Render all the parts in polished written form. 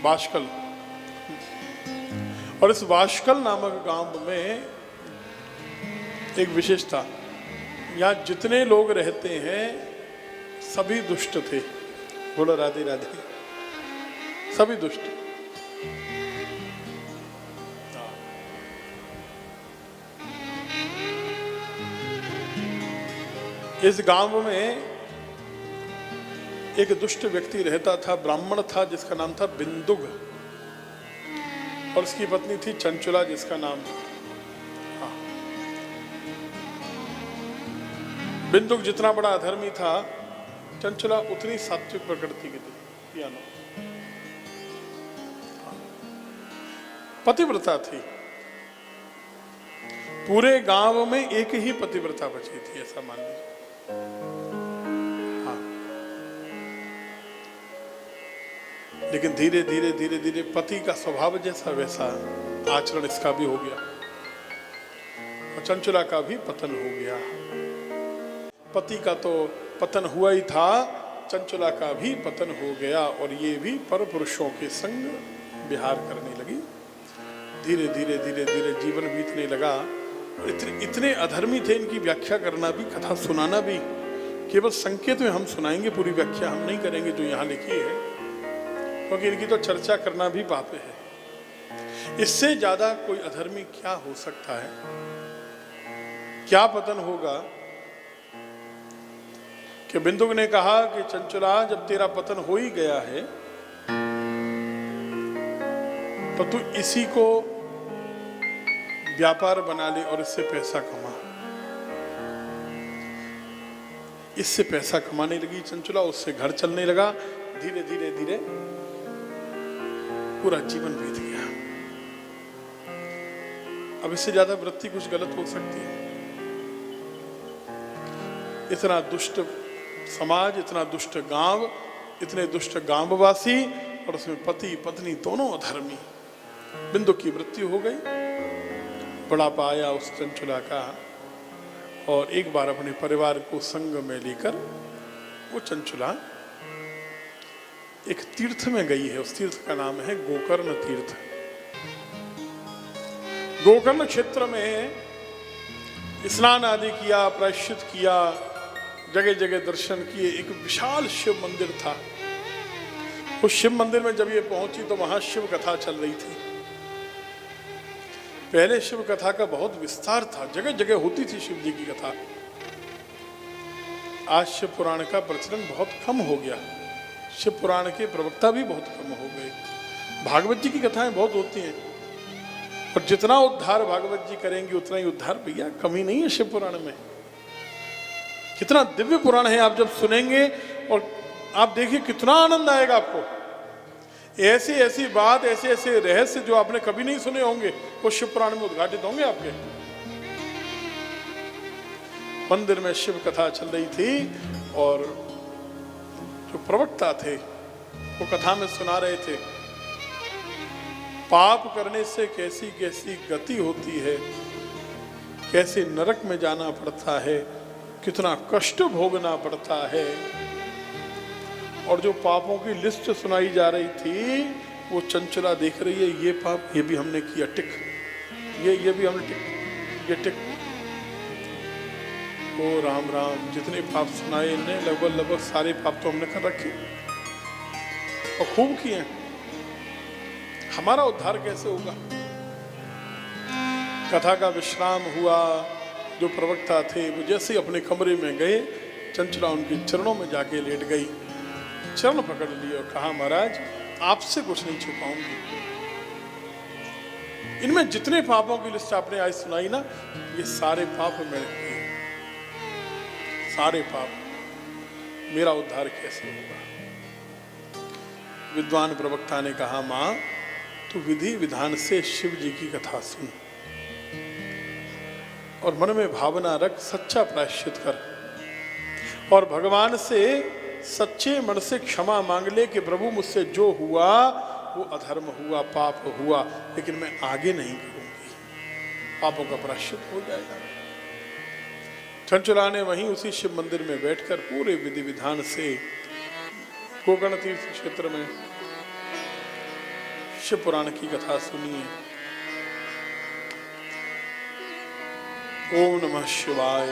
बाष्कल। और इस बाष्कल नामक गांव में एक विशेषता, यहाँ जितने लोग रहते हैं सभी दुष्ट थे। बोलो राधे राधे। सभी दुष्ट। इस गांव में एक दुष्ट व्यक्ति रहता था, ब्राह्मण था, जिसका नाम था बिंदुक, और उसकी पत्नी थी चंचुला, जिसका नाम था। बिंदुक जितना बड़ा अधर्मी था, चंचुला उतनी सात्विक प्रकृति की थी। पतिव्रता थी। पूरे गांव में एक ही पतिव्रता बची थी, ऐसा मान लीजिए। हाँ। लेकिन धीरे धीरे धीरे धीरे पति का स्वभाव जैसा वैसा आचरण इसका भी हो गया, और चंचुला का भी पतन हो गया। पति का तो पतन हुआ ही था, चंचुला का भी पतन हो गया, और ये भी परपुरुषों के संग विहार करने लगी। धीरे धीरे धीरे धीरे जीवन बीतने लगा। इतने अधर्मी थे, इनकी व्याख्या करना भी, कथा सुनाना भी केवल संकेत में हम सुनाएंगे, पूरी व्याख्या हम नहीं करेंगे जो यहाँ लिखी है, क्योंकि इनकी तो चर्चा करना भी पाप है। इससे ज्यादा कोई अधर्मी क्या हो सकता है? क्या पतन होगा कि बिंदुक ने कहा कि चंचुला, जब तेरा पतन हो ही गया है तो तू इसी को व्यापार बना ले और इससे पैसा कमा। इससे पैसा कमाने लगी चंचुला, उससे घर चलने लगा। धीरे धीरे धीरे पूरा जीवन बीत गया। अब इससे ज्यादा वृत्ति कुछ गलत हो सकती है? इतना दुष्ट समाज, इतना दुष्ट गांव, इतने दुष्ट गांववासी, और उसमें पति पत्नी दोनों अधर्मी। बिंदुक की मृत्यु हो गई। बुढ़ापा आया उस चंचुला का, और एक बार अपने परिवार को संग में लेकर वो चंचुला एक तीर्थ में गई है। उस तीर्थ का नाम है गोकर्ण तीर्थ। गोकर्ण क्षेत्र में स्नान आदि किया, प्रायश्चित किया, जगह जगह दर्शन किए। एक विशाल शिव मंदिर था। उस शिव मंदिर में जब ये पहुंची तो वहां शिव कथा चल रही थी। पहले शिव कथा का बहुत विस्तार था, जगह जगह होती थी शिव जी की कथा। आज शिव पुराण का प्रचलन बहुत कम हो गया। शिव पुराण के प्रवक्ता भी बहुत कम हो गए। भागवत जी की कथाएं बहुत होती हैं, और जितना उद्धार भागवत जी करेंगे उतना ही उद्धार। भैया कमी नहीं है शिव पुराण में। कितना दिव्य पुराण है, आप जब सुनेंगे और आप देखिए कितना आनंद आएगा आपको। ऐसी ऐसी बात, ऐसे ऐसे रहस्य जो आपने कभी नहीं सुने होंगे, वो शिव पुराण में उद्घाटित होंगे आपके। मंदिर में शिव कथा चल रही थी, और जो प्रवक्ता थे वो कथा में सुना रहे थे, पाप करने से कैसी कैसी गति होती है, कैसे नरक में जाना पड़ता है, कितना कष्ट भोगना पड़ता है। और जो पापों की लिस्ट सुनाई जा रही थी, वो चंचुला देख रही है, ये पाप, ये भी हमने किया, टिक, ये भी हमने टिक, ये टिक। ओ राम राम, जितने पाप सुनाए इनने, लगभग सारे पाप तो हमने कर रखे और खूब किए। हमारा उद्धार कैसे होगा? कथा का विश्राम हुआ। जो प्रवक्ता थे वो जैसे ही अपने कमरे में गए, चंचुला उनके चरणों में जाके लेट गई, चरण पकड़ लिए और कहा, महाराज आपसे कुछ नहीं छुपाऊंगी। इनमें जितने पापों की लिस्ट आपने आज सुनाई ना, ये सारे पाप मैंने किए, सारे पाप। मेरा उद्धार कैसे होगा? विद्वान प्रवक्ता ने कहा, मां तू विधि विधान से शिव जी की कथा सुन, और मन में भावना रख, सच्चा प्रायश्चित कर, और भगवान से सच्चे मन से क्षमा मांग ले कि प्रभु मुझसे जो हुआ वो अधर्म हुआ, पाप हुआ, लेकिन मैं आगे नहीं करूंगी, पापों का प्रायश्चित हो जाएगा। चंचुला ने वहीं उसी शिव मंदिर में बैठकर पूरे विधि विधान से गोकर्ण तीर्थ क्षेत्र में शिव पुराण की कथा सुनिए। ओम नमः शिवाय,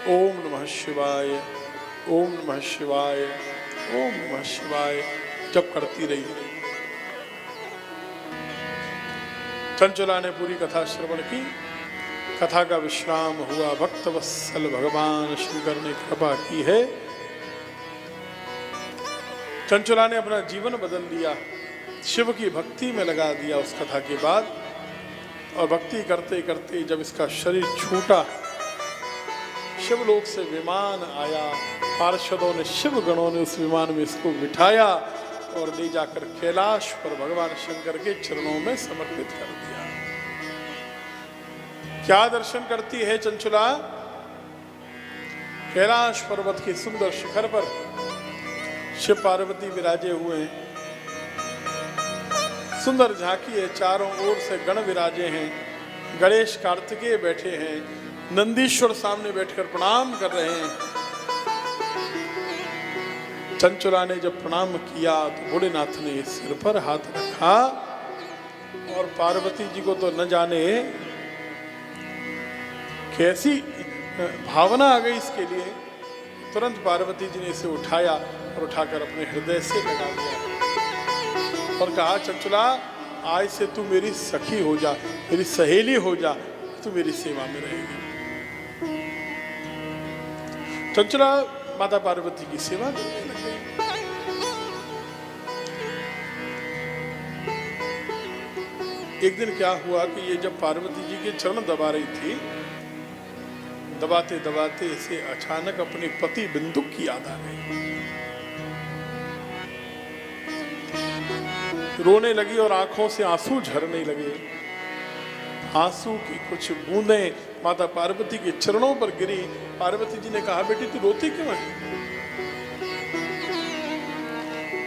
ओम नमः शिवाय, ओम नमः शिवाय, ओम नमः शिवाय जप करती रही। चंचला ने पूरी कथा श्रवण की। कथा का विश्राम हुआ। भक्तवत्सल भगवान शंकर ने कृपा की है। चंचला ने अपना जीवन बदल लिया, शिव की भक्ति में लगा दिया उस कथा के बाद। और भक्ति करते करते जब इसका शरीर छूटा, शिवलोक से विमान आया। पार्षदों ने, शिव गणों ने उस विमान में इसको बिठाया और ले जाकर कैलाश पर भगवान शंकर के चरणों में समर्पित कर दिया। क्या दर्शन करती है चंचला? कैलाश पर्वत के सुंदर शिखर पर शिव पार्वती विराजे हुए हैं। सुंदर झांकी है, चारों ओर से गण विराजे हैं। गणेश कार्तिकेय बैठे हैं, नंदीश्वर सामने बैठकर प्रणाम कर रहे हैं। चंचला ने जब प्रणाम किया तो भोलेनाथ ने सिर पर हाथ रखा और पार्वती जी को तो न जाने कैसी भावना आ गई इसके लिए। तुरंत पार्वती जी ने इसे उठाया और उठाकर अपने हृदय से लगा लिया और कहा, चंचला आज से तू मेरी सखी हो जा, मेरी सहेली हो जा, तू मेरी सेवा में रहेगी। चंचला माता पार्वती की सेवा करने लग गई। एक दिन क्या हुआ कि ये जब पार्वती जी के चरण दबा रही थी, दबाते दबाते इसे अचानक अपने पति बिंदुक की याद आ गई। रोने लगी और आंखों से आंसू झरने लगे। आंसू की कुछ बूंदें माता पार्वती के चरणों पर गिरी। पार्वती जी ने कहा, बेटी तू रोती क्यों है?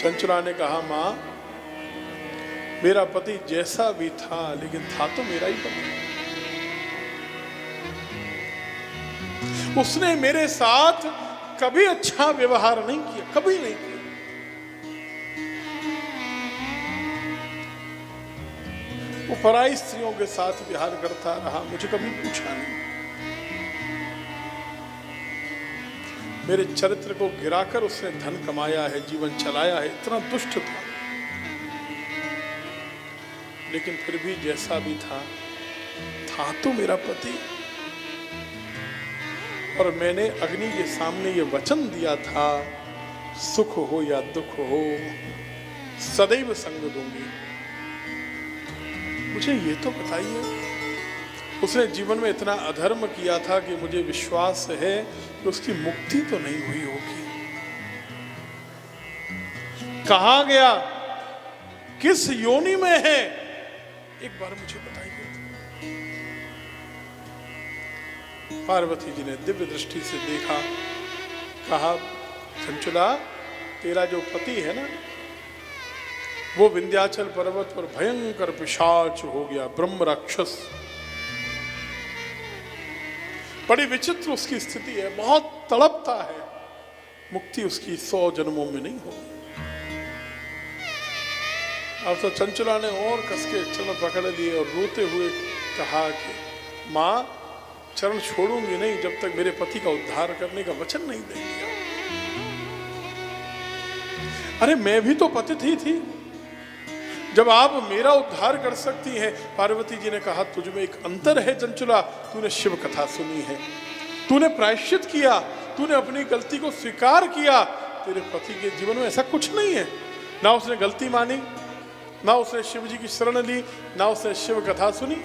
चंचला ने कहा, मां मेरा पति जैसा भी था लेकिन था तो मेरा ही पति। उसने मेरे साथ कभी अच्छा व्यवहार नहीं किया, कभी नहीं किया। वो पराई स्त्रियों के साथ विहार करता रहा, मुझे कभी पूछा नहीं। मेरे चरित्र को गिराकर उसने धन कमाया है, जीवन चलाया है, इतना दुष्ट था। लेकिन फिर भी जैसा भी था तो मेरा पति। और मैंने अग्नि के सामने ये वचन दिया था, सुख हो या दुख हो सदैव संग दूंगी। मुझे ये तो बताइए, उसने जीवन में इतना अधर्म किया था कि मुझे विश्वास है कि उसकी मुक्ति तो नहीं हुई होगी। कहां गया, किस योनि में है, एक बार मुझे बताइए। पार्वती जी ने दिव्य दृष्टि से देखा, कहा, चंचला तेरा जो पति है ना, वो विंध्याचल पर्वत पर भयंकर पिशाच हो गया, ब्रह्म राक्षस। बड़ी विचित्र उसकी स्थिति है, बहुत तड़पता है। मुक्ति उसकी 100 जन्मों में नहीं होगी। अब तो चंचला ने और कसके चरण पकड़ लिए और रोते हुए कहा कि मां चरण छोड़ूंगी नहीं जब तक मेरे पति का उद्धार करने का वचन नहीं देंगे। अरे मैं भी तो पतित थी, जब आप मेरा उद्धार कर सकती हैं। पार्वती जी ने कहा, तुझ में एक अंतर है चंचला, तूने शिव कथा सुनी है, तूने प्रायश्चित किया, तूने अपनी गलती को स्वीकार किया। तेरे पति के जीवन में ऐसा कुछ नहीं है। ना उसने गलती मानी, ना उसने शिव जी की शरण ली, ना उसने शिव कथा सुनी।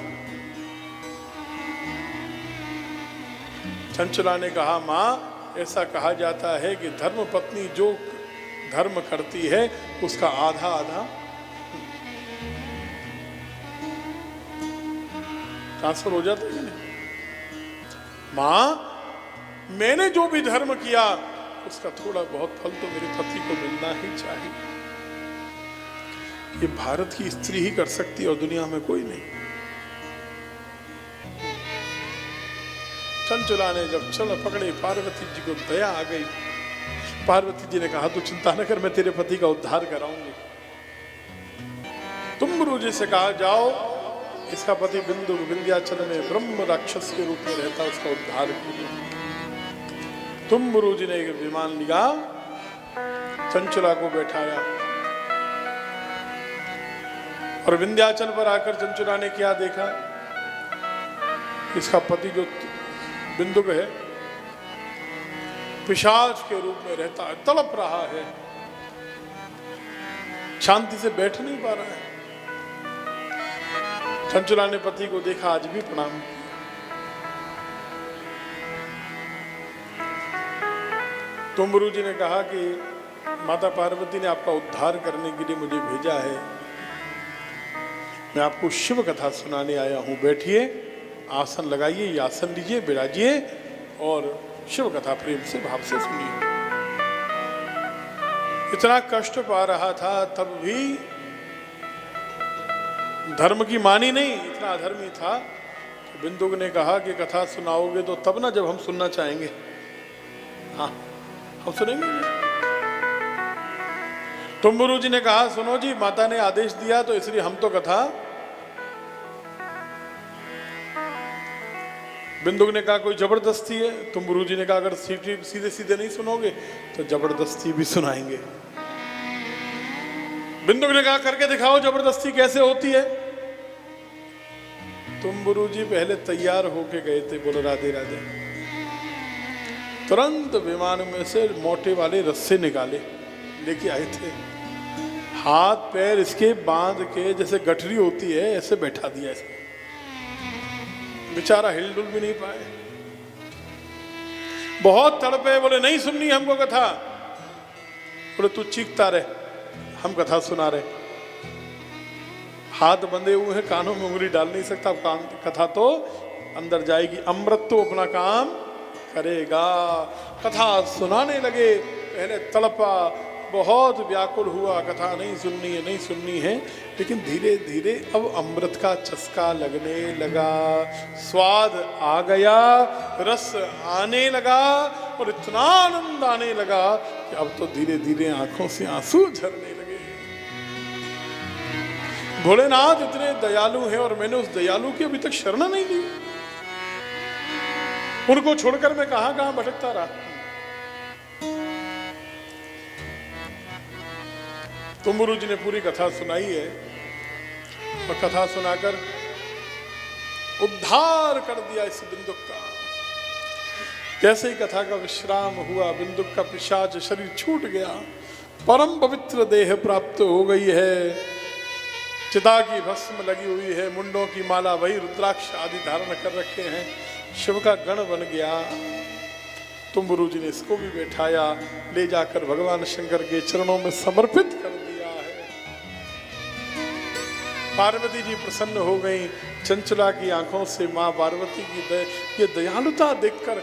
चंचला ने कहा, मां ऐसा कहा जाता है कि धर्म पत्नी जो धर्म करती है उसका आधा आधा ट्रांसफर हो जाता है। मां मैंने जो भी धर्म किया उसका थोड़ा बहुत फल तो मेरे पति को मिलना ही चाहिए। ये भारत की स्त्री ही कर सकती है और दुनिया में कोई नहीं। चंचला ने जब चल पकड़े, पार्वती जी को दया आ गई। पार्वती जी ने कहा, तू चिंता न कर, मैं तेरे पति का उद्धार कराऊंगी। तुम तुम्बरु जी से कहा जाओ इसका पति बिंदु विंध्याचल में ब्रह्म राक्षस के रूप में रहता, उसका उद्धार कीजिए। तुम्बरु जी ने एक विमान लिया, चंचला को बैठाया और विंध्याचल पर आकर चंचला ने क्या देखा, इसका पति जो बिंदु है पिशाच के रूप में रहता है, तड़प रहा है, शांति से बैठ नहीं पा रहा है। चंचला ने पति को देखा, आज भी प्रणाम किया। तुम्बरु जी ने कहा कि माता पार्वती ने आपका उद्धार करने के लिए मुझे भेजा है, मैं आपको शिव कथा सुनाने आया हूं, बैठिए, आसन लगाइए, ये आसन लीजिए, बिराजिए और शिव कथा प्रेम से भाव से सुनिए। इतना कष्ट पा रहा था तब भी धर्म की मानी नहीं, इतना अधर्मी था। तो बिंदु ने कहा कि कथा सुनाओगे तो तब ना जब हम सुनना चाहेंगे, हाँ हम सुनेंगे नहीं। तुम्बरु जी ने कहा सुनो जी, माता ने आदेश दिया तो इसलिए हम तो कथा। बिंदु ने कहा कोई जबरदस्ती है। तुम्बरु जी ने कहा अगर सीधे सीधे नहीं सुनोगे तो जबरदस्ती भी सुनाएंगे। बिंदु ने कहा करके दिखाओ जबरदस्ती कैसे होती है। तुम्बरु जी पहले तैयार होके गए थे, बोलो राधे राधे। तुरंत विमान में से मोटे वाले रस्से निकाले, लेके आए थे, हाथ पैर इसके बांध के जैसे गठरी होती है ऐसे बैठा दिया इसे, बेचारा हिलडुल भी नहीं पाए। बहुत तड़पे, बोले नहीं सुननी हमको कथा। बोले तू चीखता रहे, हम कथा सुना रहे। हाथ बंधे हुए हैं, कानों में उंगली डाल नहीं सकता, कान कथा तो अंदर जाएगी, अमृत तो अपना काम करेगा। कथा सुनाने लगे, पहले तड़पा, बहुत व्याकुल हुआ, कथा नहीं सुननी है, नहीं सुननी है। लेकिन धीरे धीरे अब अमृत का चस्का लगने लगा, स्वाद आ गया, रस आने लगा और इतना आनंद आने लगा कि अब तो धीरे धीरे आंखों से आंसू झरने लगे। भोलेनाथ इतने दयालु हैं और मैंने उस दयालु की अभी तक शरण नहीं ली। उनको छोड़कर मैं कहां कहां भटकता रहा। तुम्बरु जी ने पूरी कथा सुनाई है और कथा सुनाकर उद्धार कर दिया इस बिंदुक का। जैसे ही कथा का विश्राम हुआ, बिंदुक का पिशाच शरीर छूट गया, परम पवित्र देह प्राप्त हो गई है, चिता की भस्म लगी हुई है, मुंडों की माला वही रुद्राक्ष आदि धारण कर रखे हैं, शिव का गण बन गया। तुम्बरु जी ने इसको भी बैठाया, ले जाकर भगवान शंकर के चरणों में समर्पित कर दिया है। पार्वती जी प्रसन्न हो गई। चंचला की आंखों से मां पार्वती की ये दयालुता देखकर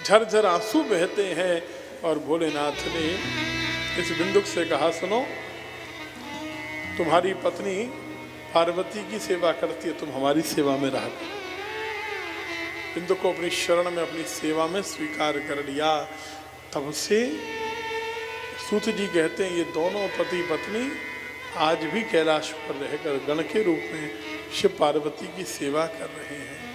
झरझर आंसू बहते हैं। और भोलेनाथ ने इस बिंदुक से कहा सुनो, तुम्हारी पत्नी पार्वती की सेवा करती है, तुम हमारी सेवा में रहा। बिंदु को अपनी शरण में, अपनी सेवा में स्वीकार कर लिया। तब से सूत जी कहते हैं ये दोनों पति पत्नी आज भी कैलाश पर रहकर गण के रूप में शिव पार्वती की सेवा कर रहे हैं।